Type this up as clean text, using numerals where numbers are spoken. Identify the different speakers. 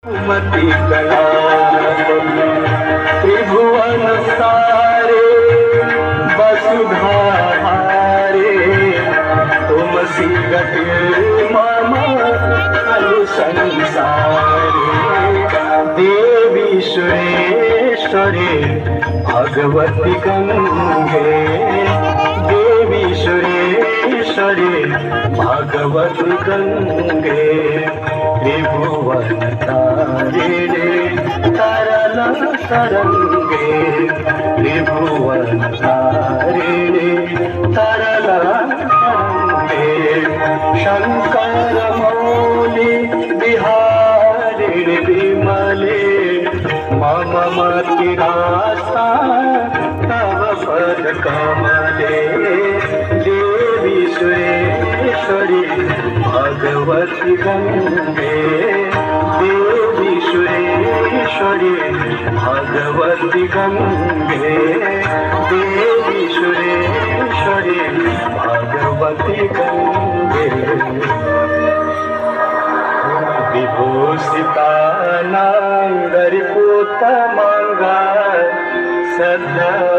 Speaker 1: मति कला त्रिभुवन सारे वसुधारे तुमसी गति मम खलु संसारे। देवी सुरेश्वरी भगवती गंगे, देवी सुरेश्वरी भगवती गंगे। त्रिभुवन तारिणे तरल तरंगे, त्रिभुवन तारिणे तरल तरंगे। शंकर मौली बिहारिणि विमले मम मतिरासा तव पद कमले। देवी सुरेश्वरी भगवती गंगे, देवी सुरेश्वरी भगवती गंगे, देवी सुरेश्वरी भगवती गंगे। विभूषिता नांगरी पूत मंगा सदा